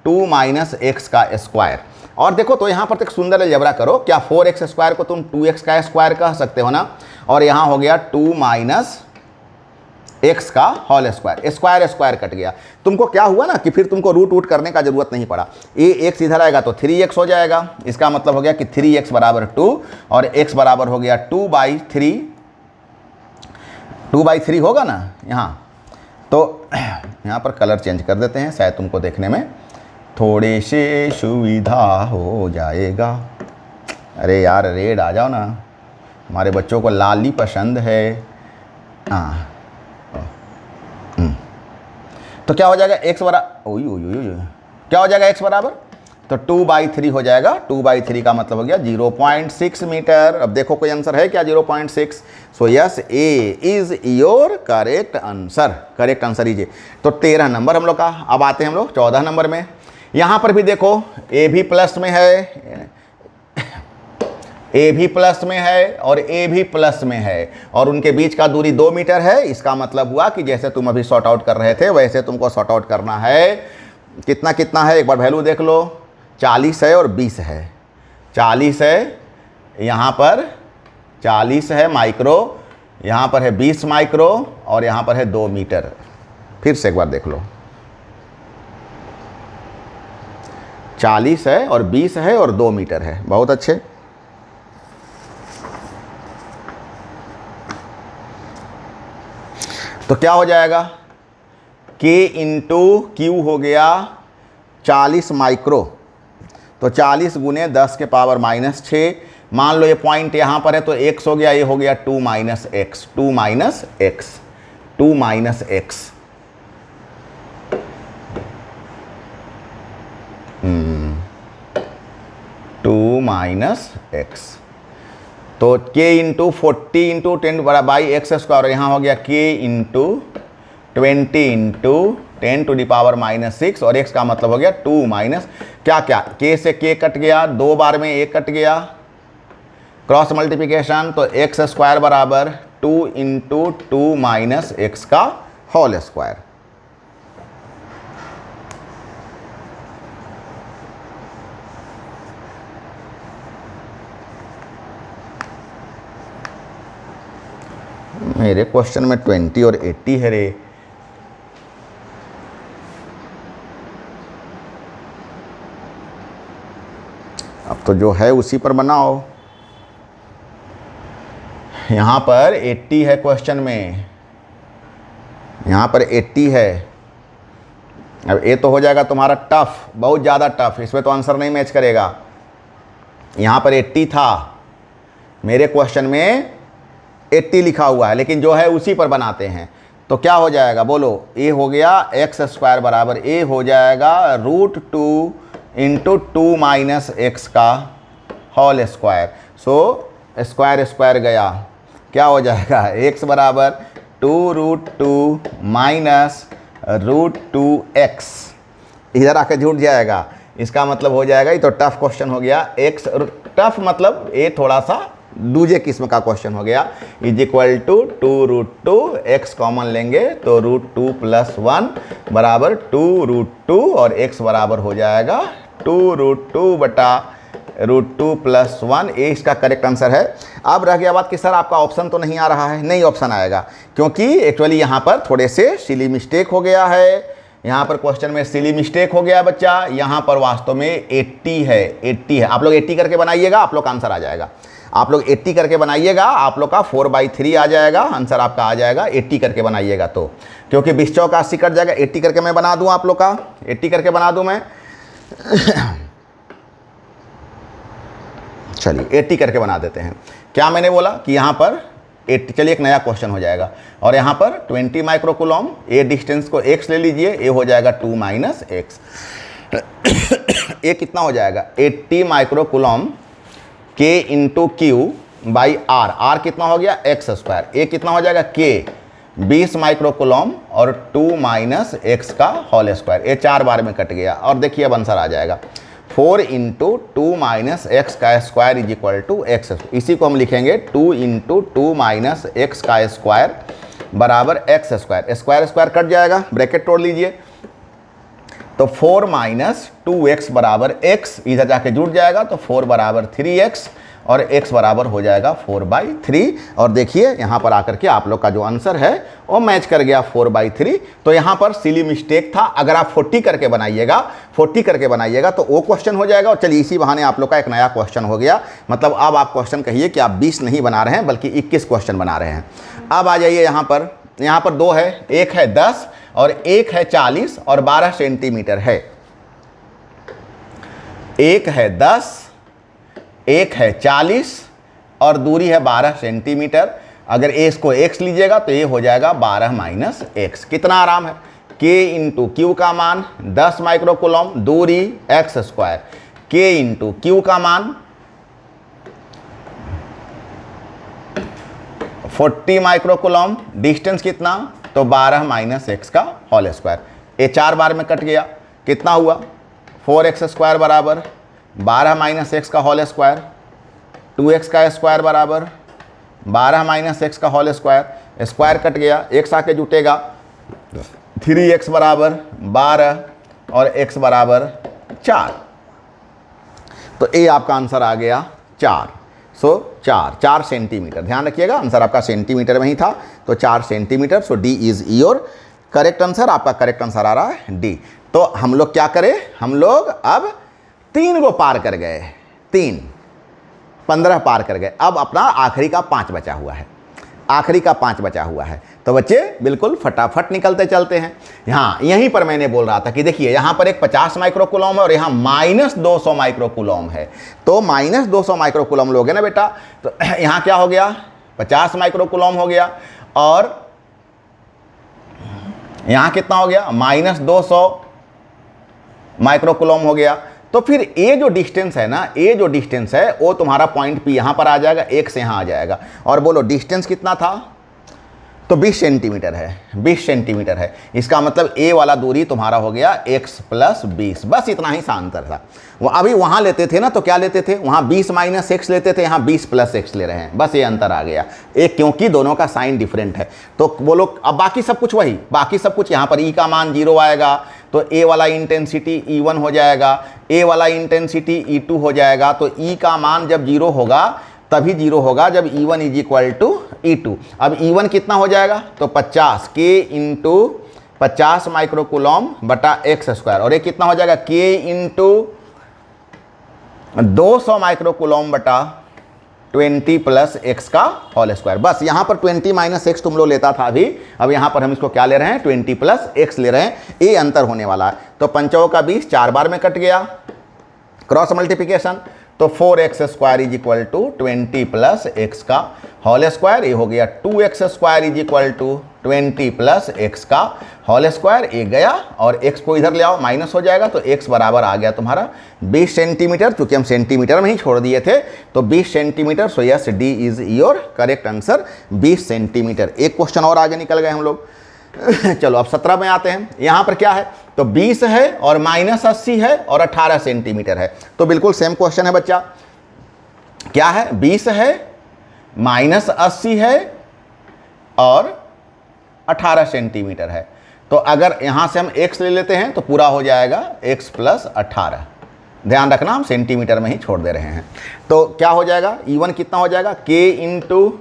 2 माइनस एक्स का स्क्वायर। और देखो तो यहाँ पर एक सुंदर अलजेब्रा करो, क्या 4x स्क्वायर को तुम 2x का स्क्वायर कह सकते हो ना, और यहाँ हो गया 2 माइनस एक्स का whole square, square square cut गया। तुमको क्या हुआ ना कि फिर तुमको रूट करने का जरूरत नहीं पड़ा, ये x इधर आएगा तो 3x हो जाएगा। इसका मतलब हो गया कि 3x बराबर 2 और x बराबर हो गया 2/3 होगा ना यहाँ। तो यहाँ पर कलर चेंज कर देते हैं, शायद तुमको देखने में थोड़ी सी सुविधा हो जाएगा। अरे यार रेड आ जाओ ना, हमारे बच्चों को लाल ही पसंद है। हाँ तो क्या हो जाएगा x बराबर, क्या हो जाएगा x बराबर, तो 2/3 हो जाएगा। 2/3 का मतलब हो गया 0.6 मीटर। अब देखो कोई आंसर है क्या 0.6? So yes, A is your correct answer. Correct answer is a. तो 13 नंबर हम लोग का। अब आते हैं हम लोग 14 नंबर में। यहाँ पर भी देखो ए भी प्लस में है, ए भी प्लस में है और ए भी प्लस में है, और उनके बीच का दूरी 2 मीटर है। इसका मतलब हुआ कि जैसे तुम अभी सॉर्ट आउट कर रहे थे वैसे तुमको सॉर्ट आउट करना है। कितना कितना है एक बार वैल्यू देख लो, 40 है और 20 है। 40 है, यहाँ पर 40 है माइक्रो, यहाँ पर है 20 माइक्रो और यहाँ पर है 2 मीटर। फिर से एक बार देख लो, 40 है और 20 है और 2 मीटर है। बहुत अच्छे। तो क्या हो जाएगा, K इंटू क्यू हो गया 40 माइक्रो, तो 40 गुने 10 के पावर -6। मान लो ये पॉइंट यहाँ पर है तो x हो गया, ये हो गया 2 minus x, 2 minus x, 2 minus x. 2 minus x, तो k इंटू 40 इंटू 10 बराबर बाई एक्स स्क्वायर, यहाँ हो गया k into 20 into 10 to the power -6 और x का मतलब हो गया 2 माइनस क्या क्या, k से k कट गया, 2 बार में a कट गया, क्रॉस मल्टीप्लिकेशन, तो एक्स स्क्वायर बराबर 2 इंटू 2 माइनस एक्स का होल स्क्वायर। मेरे क्वेश्चन में 20 और 80 है रे। अब तो जो है उसी पर बनाओ। यहाँ पर 80 है क्वेश्चन में, यहाँ पर 80 है। अब ये तो हो जाएगा तुम्हारा टफ, बहुत ज़्यादा टफ, इसमें तो आंसर नहीं मैच करेगा। यहाँ पर 80 था, मेरे क्वेश्चन में 80 लिखा हुआ है, लेकिन जो है उसी पर बनाते हैं। तो क्या हो जाएगा बोलो, ए हो गया एक्स स्क्वायर बराबर ए हो जाएगा √2 इंटू 2 माइनस एक्स का whole square. So square square गया, क्या हो जाएगा एक्स बराबर 2√2 माइनस √2x, इधर आकर जुड़ जाएगा। इसका मतलब हो जाएगा, ये तो टफ क्वेश्चन हो गया। एक्स टफ मतलब ये थोड़ा सा दूसरे किस्म का क्वेश्चन हो गया। Is equal to 2√2, x common लेंगे तो √2 + 1 बराबर 2√2 और x बराबर हो जाएगा 2√2 बटा √2 + 1। ये इसका करेक्ट आंसर है। अब रह गया बात कि सर आपका ऑप्शन तो नहीं आ रहा है। नहीं, ऑप्शन आएगा, क्योंकि एक्चुअली यहाँ पर थोड़े से सिली मिस्टेक हो गया है। यहाँ पर क्वेश्चन में सिली मिस्टेक हो गया बच्चा, यहाँ पर वास्तव में 80 है, 80 है। आप लोग 80 करके बनाइएगा, आप लोग का आंसर आ जाएगा। आप लोग 80 करके बनाइएगा, आप लोग का 4/3 आ जाएगा, आंसर आपका आ जाएगा 80 करके बनाइएगा। तो क्योंकि 20 चौका 80 कट जाएगा, 80 करके मैं बना दूं, आप लोग का 80 करके बना दूं मैं। चलिए 80 करके बना देते हैं। क्या मैंने बोला कि यहाँ पर 80, चलिए एक नया क्वेश्चन हो जाएगा। और यहाँ पर 20 माइक्रोकूलम, ए डिस्टेंस को x ले लीजिए, ए हो जाएगा 2 माइनस एक्स। ये कितना हो जाएगा 80 microcoulomb k into q by r, r कितना हो गया एक्स स्क्वायर, ए कितना हो जाएगा k 20 माइक्रोकूलम और 2 माइनस एक्स का होल स्क्वायर। ये 4 बार में कट गया और देखिए अब आंसर आ जाएगा 4 इंटू 2 माइनस एक्स का square is equal to x. इसी को हम लिखेंगे 2 इंटू 2 माइनस एक्स का स्क्वायर बराबर x square, square square cut जाएगा, ब्रैकेट तोड़ लीजिए, तो 4 माइनस 2x बराबर x, इधर जाके जुड़ जाएगा तो 4 बराबर 3x और x बराबर हो जाएगा 4/3। और देखिए यहाँ पर आकर के आप लोग का जो आंसर है वो मैच कर गया 4/3। तो यहाँ पर सिली मिस्टेक था, अगर आप 40 करके बनाइएगा तो वो क्वेश्चन हो जाएगा। और चलिए इसी बहाने आप लोग का एक नया क्वेश्चन हो गया, मतलब अब आप क्वेश्चन कहिए कि आप 20 नहीं बना रहे हैं बल्कि 21 क्वेश्चन बना रहे हैं। अब आ जाइए यहाँ पर 2 है, एक है 10 और एक है 40 और 12 सेंटीमीटर है। एक है 10, एक है 40 और दूरी है 12 सेंटीमीटर। अगर इसको x लीजिएगा तो ये हो जाएगा 12 माइनस x। कितना आराम है, k इंटू क्यू का मान 10 माइक्रोकूलम, दूरी x square, k into Q का मान 40 माइक्रोकूलम, डिस्टेंस कितना, तो 12 माइनस एक्स का होल स्क्वायर। ये 4 बार में कट गया, कितना हुआ, 4x स्क्वायर बराबर 12 माइनस एक्स का होल स्क्वायर, 2x का स्क्वायर बराबर 12 माइनस एक्स का होल स्क्वायर, स्क्वायर कट गया, x आके जुटेगा, 3x बराबर 12 और x बराबर 4। तो ये आपका आंसर आ गया 4। 4 सेंटीमीटर, ध्यान रखिएगा आंसर आपका सेंटीमीटर में ही था, तो 4 centimetre. So D is your correct answer. आपका करेक्ट आंसर आ रहा है डी। तो हम लोग क्या करें, हम लोग अब 3 को पार कर गए, 15 पार कर गए। अब अपना आखिरी का 5 बचा हुआ है, तो बच्चे बिल्कुल फटाफट निकलते चलते हैं। यहाँ यहीं पर मैंने बोल रहा था कि देखिए यहाँ पर एक 50 माइक्रोकूलम है और यहाँ माइनस 200 माइक्रोकूलम है। तो माइनस 200 माइक्रोकूलम लोगे ना बेटा, तो यहाँ क्या हो गया, 50 माइक्रोकूलम हो गया और यहाँ कितना हो गया, माइनस 200 माइक्रोकूलम हो गया। तो फिर ये जो डिस्टेंस है ना, ये जो डिस्टेंस है वो तुम्हारा पॉइंट पी यहाँ पर आ जाएगा, एक से यहाँ आ जाएगा। और बोलो डिस्टेंस कितना था, तो 20 सेंटीमीटर है, 20 सेंटीमीटर है। इसका मतलब ए वाला दूरी तुम्हारा हो गया x प्लस 20। बस इतना ही सा अंतर था। वो अभी वहाँ लेते थे ना, तो क्या लेते थे, वहाँ 20 माइनस एक्स लेते थे, यहाँ 20 प्लस एक्स ले रहे हैं। बस ये अंतर आ गया एक, क्योंकि दोनों का साइन डिफरेंट है। तो बोलो अब बाकी सब कुछ वही, बाकी सब कुछ यहाँ पर ई का मान 0 आएगा, तो ए वाला इंटेंसिटी E1 हो जाएगा, ए वाला इंटेंसिटी E2 हो जाएगा। तो ई का मान जब 0 होगा तभी 0 होगा जब E1 is equal to E2। अब E1 कितना हो जाएगा, तो 50 k इंटू 50 माइक्रोकूलम बटा एक्स स्क्वायर, और ये कितना हो जाएगा, k इंटू 200 माइक्रोकूलम बटा 20 प्लस एक्स का होल स्क्वायर। बस यहाँ पर 20 माइनस एक्स तुम लोग लेता था अभी, अब यहाँ पर हम इसको क्या ले रहे हैं, 20 प्लस एक्स ले रहे हैं। ये अंतर होने वाला है। तो 5 का 20 4 बार में कट गया, क्रॉस मल्टीप्लिकेशन, तो 4x square is equal to 20 plus x का होल स्क्वायर। ये हो गया 2x square is equal to 20 plus x का होल स्क्वायर। ये गया और x को इधर ले आओ, माइनस हो जाएगा, तो x बराबर आ गया तुम्हारा 20 सेंटीमीटर। चूंकि हम सेंटीमीटर में ही छोड़ दिए थे तो 20 centimetre. So yes, D is your correct answer, 20 centimetre. एक क्वेश्चन और आगे निकल गए हम लोग। चलो अब 17 में आते हैं। यहाँ पर क्या है, तो 20 है और माइनस 80 है और 18 सेंटीमीटर है। तो बिल्कुल सेम क्वेश्चन है बच्चा, क्या है, 20 है, माइनस 80 है और 18 सेंटीमीटर है। तो अगर यहाँ से हम x ले लेते हैं तो पूरा हो जाएगा x प्लस 18। ध्यान रखना हम सेंटीमीटर में ही छोड़ दे रहे हैं। तो क्या हो जाएगा, E1 कितना हो जाएगा, k into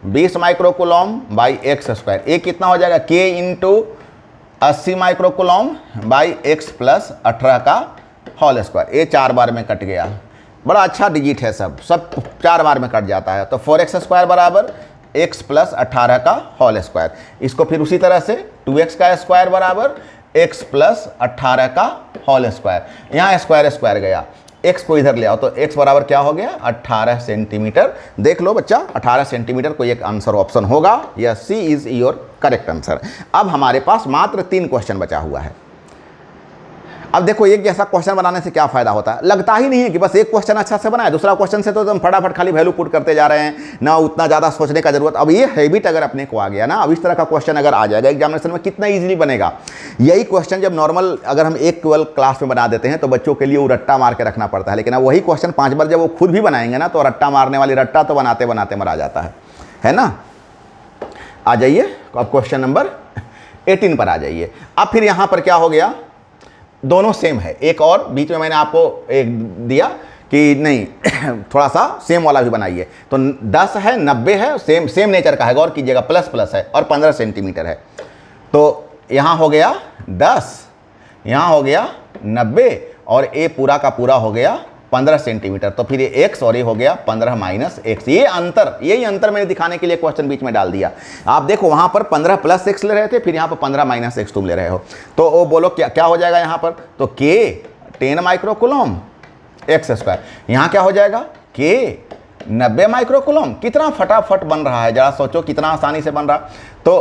20 microcoulomb by x square. ये कितना हो जाएगा, k into 80 microcoulomb by x plus 18 का होल स्क्वायर। ये 4 बार में कट गया, बड़ा अच्छा डिजिट है, सब 4 बार में कट जाता है। तो 4x स्क्वायर बराबर x प्लस 18 का होल स्क्वायर। इसको फिर उसी तरह से 2x का स्क्वायर बराबर x प्लस 18 का होल स्क्वायर। यहाँ स्क्वायर स्क्वायर गया, x को इधर ले आओ, तो x बराबर क्या हो गया, 18 सेंटीमीटर। देख लो बच्चा, 18 सेंटीमीटर कोई एक आंसर ऑप्शन होगा, या सी इज योर करेक्ट आंसर। अब हमारे पास मात्र 3 क्वेश्चन बचा हुआ है। अब देखो एक जैसा क्वेश्चन बनाने से क्या फायदा होता है, लगता ही नहीं है कि बस एक क्वेश्चन अच्छा से बनाए, दूसरा क्वेश्चन से तो एकदम फटाफट खाली वैल्यू पुट करते जा रहे हैं, ना उतना ज़्यादा सोचने का जरूरत। अब ये हैबिट अगर अपने को आ गया ना, अब इस तरह का क्वेश्चन अगर आ जाएगा एग्जामिनेशन में, कितना ईजिली बनेगा। यही क्वेश्चन जब नॉर्मल अगर हम 12 क्लास में बना देते हैं तो बच्चों के लिए वो रट्टा मार के रखना पड़ता है, लेकिन अब वही क्वेश्चन 5 बार जब वो खुद भी बनाएंगे ना, तो रट्टा मारने वाली रट्टा तो बनाते बनाते मरा जाता है ना। आ जाइए, अब क्वेश्चन नंबर 18 पर आ जाइए। अब फिर यहाँ पर क्या हो गया, दोनों सेम है। एक और बीच में मैंने आपको एक दिया कि नहीं थोड़ा सा सेम वाला भी बनाइए। तो 10 है, 90 है, सेम सेम नेचर का है, गौर कीजिएगा, प्लस प्लस है और 15 सेंटीमीटर है। तो यहाँ हो गया 10, यहाँ हो गया 90 और ये पूरा का पूरा हो गया 15 सेंटीमीटर। तो फिर ये x और ये हो गया 15 माइनस x। ये अंतर, यही अंतर मैंने दिखाने के लिए क्वेश्चन बीच में डाल दिया। आप देखो वहाँ पर 15 प्लस x ले रहे थे, फिर यहाँ पर 15 माइनस x तुम ले रहे हो। तो वो बोलो क्या क्या हो जाएगा यहाँ पर, तो k 10 micro coulomb x square. यहाँ क्या हो जाएगा, k 90 माइक्रो कूलम। कितना फटाफट बन रहा है, जरा सोचो कितना आसानी से बन रहा। तो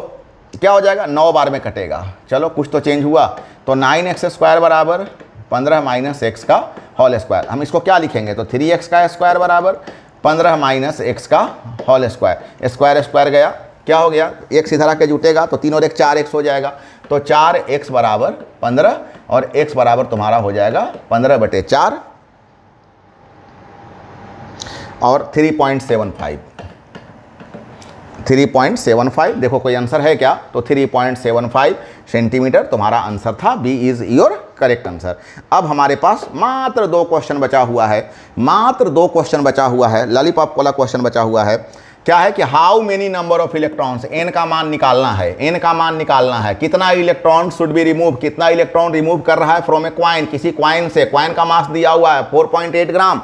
क्या हो जाएगा, 9 बार में कटेगा। चलो कुछ तो चेंज हुआ। तो 9x स्क्वायर बराबर 15 माइनस एक्स का होल स्क्वायर। हम इसको क्या लिखेंगे, तो 3x का स्क्वायर बराबर 15 माइनस एक्स का होल स्क्वायर। स्क्वायर स्क्वायर गया, क्या हो गया, x इधर आके जुटेगा तो 3 और 1 4x हो जाएगा। तो 4x बराबर 15 और x बराबर तुम्हारा हो जाएगा 15/4 और 3.75। 3.75 देखो कोई आंसर है क्या, तो 3.75 सेंटीमीटर तुम्हारा आंसर था। B is your correct answer. अब हमारे पास मात्र 2 क्वेश्चन बचा हुआ है, मात्र 2 क्वेश्चन बचा हुआ है, लॉलीपॉप वाला क्वेश्चन बचा हुआ है। क्या है कि how many number of electrons, n का मान निकालना है, n का मान निकालना है। कितना इलेक्ट्रॉन शुड बी रिमूव, कितना इलेक्ट्रॉन रिमूव कर रहा है फ्रॉम ए क्वाइन, किसी क्वाइन से। क्वाइन का मास दिया हुआ है 4.8 ग्राम।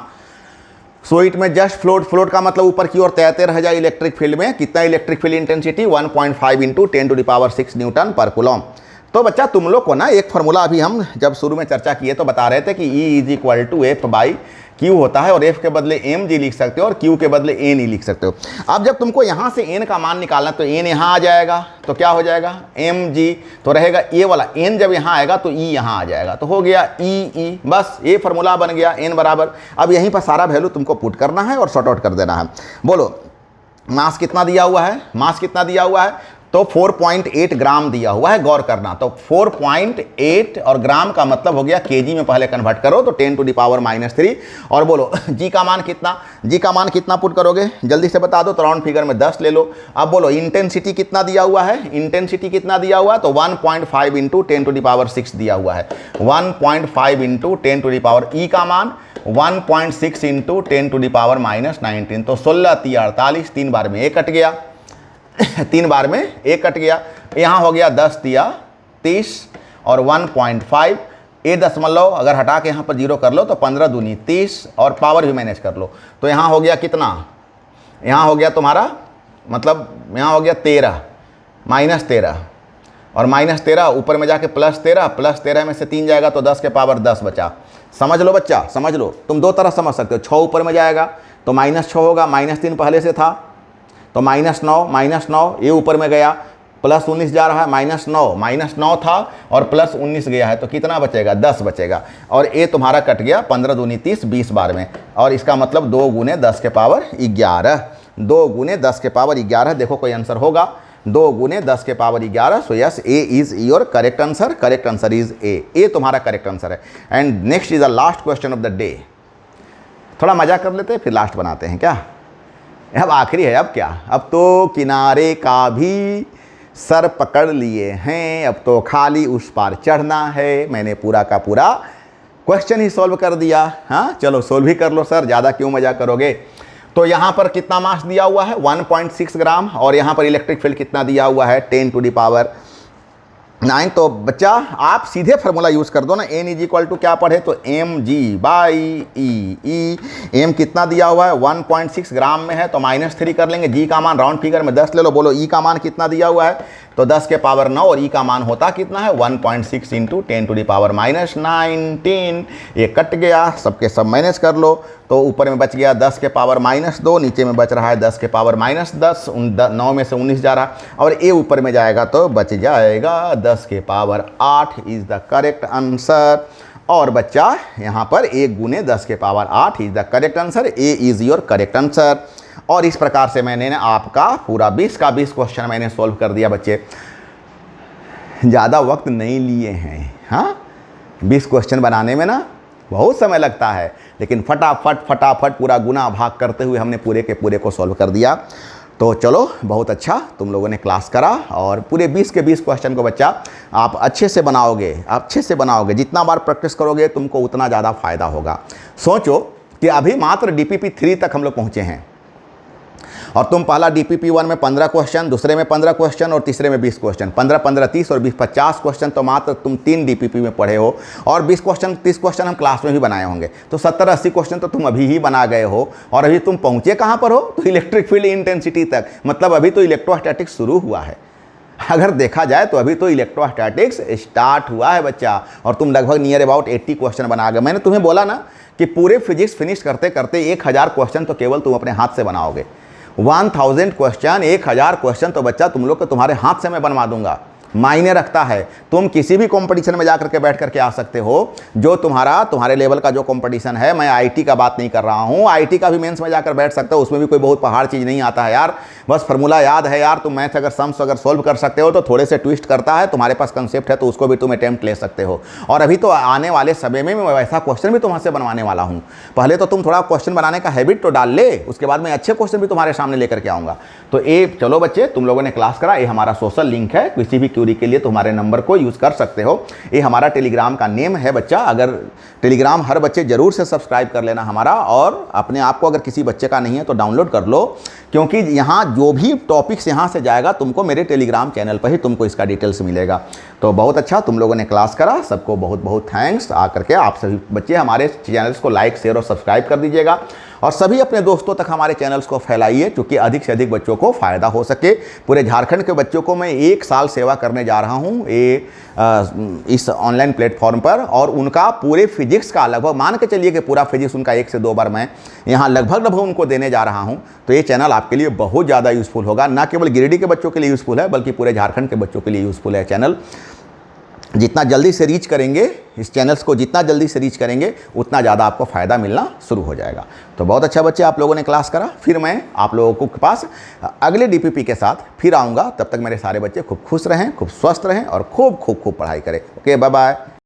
सो इट में जस्ट फ्लोट, फ्लोट का मतलब ऊपर की ओर तैरते रह जाए। इलेक्ट्रिक फील्ड में कितना electric field intensity 1.5 × 10⁶ Newton per coulomb. तो बच्चा तुम लोग को ना एक फार्मूला अभी हम जब शुरू में चर्चा किए तो बता रहे थे कि E = F/Q होता है और F के बदले mg लिख सकते हो और Q के बदले n ही लिख सकते हो। अब जब तुमको यहाँ से n का मान निकालना तो n यहाँ आ जाएगा, तो क्या हो जाएगा mg, तो रहेगा ये वाला n जब यहाँ आएगा तो E यहाँ आ जाएगा, तो हो गया E। बस ये फार्मूला बन गया n बराबर। अब यहीं पर सारा वैल्यू तुमको पुट करना है और सॉर्ट आउट कर देना है। बोलो मास कितना दिया हुआ है, मास कितना दिया हुआ है, तो 4.8 ग्राम दिया हुआ है। गौर करना, तो 4.8 और ग्राम का मतलब हो गया केजी में पहले कन्वर्ट करो तो 10⁻³ और बोलो जी का मान कितना, जी का मान कितना पुट करोगे जल्दी से बता दो, तो राउंड फिगर में 10 ले लो। अब बोलो इंटेंसिटी कितना दिया हुआ है, इंटेंसिटी कितना दिया हुआ है, तो 1.5 × 10⁻6 दिया हुआ है। 1.5 × 10⁻, ई का मान 1.6 × 10⁻⁻19। तो 16 × 3 = 48, 3 बार में 1 कट गया, 3 बार में 1 कट गया। यहाँ हो गया 10 × 3 = 30 और 1.5 ये दशमलव अगर हटा के यहाँ पर 0 कर लो तो 15 दूनी 30 और पावर भी मैनेज कर लो। तो यहाँ हो गया कितना, यहाँ हो गया तुम्हारा मतलब यहाँ हो गया 13 -13 और -13 ऊपर में जाके +13, +13 में से 3 जाएगा तो 10 के पावर 10 बचा। समझ लो बच्चा, समझ लो। तुम 2 तरह समझ सकते हो, 6 ऊपर में जाएगा तो -6 होगा, -3 पहले से था तो -9 ये ऊपर में गया, +19 जा रहा है, -9 था और +19 गया है तो कितना बचेगा, 10 बचेगा। और ये तुम्हारा कट गया 15 दूनी 30, 20 बार में। और इसका मतलब 2 × 10 के पावर 11, 2 × 10 के पावर 11। देखो कोई आंसर होगा, 2 × 10 के power 11। So yes, A is your correct answer. Correct answer is a तुम्हारा करेक्ट आंसर है। And next is the last question of the day. थोड़ा मजा कर लेते हैं फिर लास्ट बनाते हैं क्या, अब आखिरी है। अब क्या, अब तो किनारे का भी सर पकड़ लिए हैं, अब तो खाली उस पार चढ़ना है। मैंने पूरा का पूरा क्वेश्चन ही सॉल्व कर दिया। हाँ चलो सोल्व ही कर लो सर, ज़्यादा क्यों मजा करोगे। तो यहाँ पर कितना मास दिया हुआ है 1.6 ग्राम और यहाँ पर इलेक्ट्रिक फील्ड कितना दिया हुआ है 10⁻⁹ तो बच्चा आप सीधे फार्मूला यूज़ कर दो ना, n = क्या पढ़े तो mg/e। m कितना दिया हुआ है 1.6 ग्राम में है तो -3 कर लेंगे, g का मान राउंड फिगर में 10 ले लो। बोलो e का मान कितना दिया हुआ है, तो 10 के पावर 9 और e का मान होता कितना है 1.6 × 10⁻⁻19। ये कट गया, सबके सब मैनेज कर लो। तो ऊपर में बच गया 10 के पावर -2, नीचे में बच रहा है 10 के पावर -10, 9 में से 19 जा रहा और ए ऊपर में जाएगा तो बच जाएगा 10 के power 8 is the correct answer. और बच्चा यहाँ पर 1 × 10 के power 8 is the correct answer. A is your correct answer. और इस प्रकार से मैंने ना आपका पूरा 20 का 20 क्वेश्चन मैंने सोल्व कर दिया बच्चे। ज़्यादा वक्त नहीं लिए हैं, हाँ 20 क्वेश्चन बनाने में ना बहुत समय लगता है, लेकिन फटाफट पूरा गुना भाग करते हुए हमने पूरे के पूरे को सॉल्व कर दिया। तो चलो बहुत अच्छा तुम लोगों ने क्लास करा और पूरे 20 के 20 क्वेश्चन को बच्चा आप अच्छे से बनाओगे। जितना बार प्रैक्टिस करोगे तुमको उतना ज़्यादा फायदा होगा। सोचो कि अभी मात्र DPP 3 तक हम लोग पहुँचे हैं और तुम पहला DPP 1 में 15 क्वेश्चन, दूसरे में 15 क्वेश्चन और तीसरे में 20 क्वेश्चन, 15 15 30 और 20 50 क्वेश्चन तो मात्र तुम 3 DPP में पढ़े हो और 20 क्वेश्चन 30 क्वेश्चन हम क्लास में भी बनाए होंगे। तो 70 80 क्वेश्चन तो तुम अभी ही बना गए हो और अभी तुम पहुँचे कहाँ पर हो? तो इलेक्ट्रिक फील्ड इंटेंसिटी तक, मतलब अभी तो इलेक्ट्रोस्टैटिक्स शुरू हुआ है। अगर देखा जाए तो अभी तो इलेक्ट्रोस्टैटिक्स स्टार्ट हुआ है बच्चा और तुम लगभग नियर अबाउट 80 क्वेश्चन बना गए। मैंने तुम्हें बोला ना कि पूरे फिजिक्स फिनिश करते करते 1000 क्वेश्चन तो केवल तुम अपने हाथ से बनाओगे। 1000 क्वेश्चन, 1000 क्वेश्चन तो बच्चा तुम लोग को तुम्हारे हाथ से मैं बनवा दूंगा। मायने रखता है। तुम किसी भी कंपटीशन में जाकर के बैठ करके आ सकते हो, जो तुम्हारे लेवल का जो कंपटीशन है। मैं आईटी का बात नहीं कर रहा हूँ, आईटी का भी मेंस में जाकर बैठ सकते हो, उसमें भी कोई बहुत पहाड़ चीज़ नहीं आता है यार। बस फार्मूला याद है यार। तुम मैथ अगर सम्स अगर सोल्व कर सकते हो तो थोड़े से ट्विस्ट करता है, तुम्हारे पास कंसेप्ट है तो उसको भी तुम अटेम्प्ट ले सकते हो। और अभी तो आने वाले समय में मैं वैसा क्वेश्चन भी तुम्हारे से बनवाने वाला हूँ। पहले तो तुम थोड़ा क्वेश्चन बनाने का हैबिट तो डाल ले, उसके बाद मैं अच्छे क्वेश्चन भी तुम्हारे सामने लेकर के आऊँगा। तो ये चलो बच्चे, तुम लोगों ने क्लास करा। ये हमारा सोशल लिंक है, किसी भी क्यूरी के लिए तुम्हारे नंबर को यूज़ कर सकते हो। ये हमारा टेलीग्राम का नेम है बच्चा। अगर टेलीग्राम हर बच्चे जरूर से सब्सक्राइब कर लेना हमारा, और अपने आप को अगर किसी बच्चे का नहीं है तो डाउनलोड कर लो, क्योंकि यहाँ जो भी टॉपिक्स यहाँ से जाएगा तुमको मेरे टेलीग्राम चैनल पर ही तुमको इसका डिटेल्स मिलेगा। तो बहुत अच्छा तुम लोगों ने क्लास करा, सबको बहुत बहुत थैंक्स। आकर के आप सभी बच्चे हमारे चैनल्स को लाइक शेयर और सब्सक्राइब कर दीजिएगा और सभी अपने दोस्तों तक हमारे चैनल्स को फैलाइए, क्योंकि अधिक से अधिक बच्चों को फ़ायदा हो सके। पूरे झारखंड के बच्चों को मैं 1 साल सेवा करने जा रहा हूँ इस ऑनलाइन प्लेटफॉर्म पर, और उनका पूरे फिजिक्स का लगभग मान के चलिए कि पूरा फिजिक्स उनका 1 से 2 बार मैं यहाँ लगभग उनको देने जा रहा हूँ। तो ये चैनल आपके लिए बहुत ज़्यादा यूज़फुल होगा, ना केवल गिरिडीह के बच्चों के लिए यूज़फुल है बल्कि पूरे झारखंड के बच्चों के लिए यूज़फुल है चैनल। जितना जल्दी से रीच करेंगे इस चैनल्स को, जितना जल्दी से रीच करेंगे उतना ज़्यादा आपको फ़ायदा मिलना शुरू हो जाएगा। तो बहुत अच्छा बच्चे आप लोगों ने क्लास करा। फिर मैं आप लोगों के पास अगले DPP के साथ फिर आऊँगा। तब तक मेरे सारे बच्चे खूब खुश रहें, खूब स्वस्थ रहें और खूब खूब खूब पढ़ाई करें। Okay, bye bye.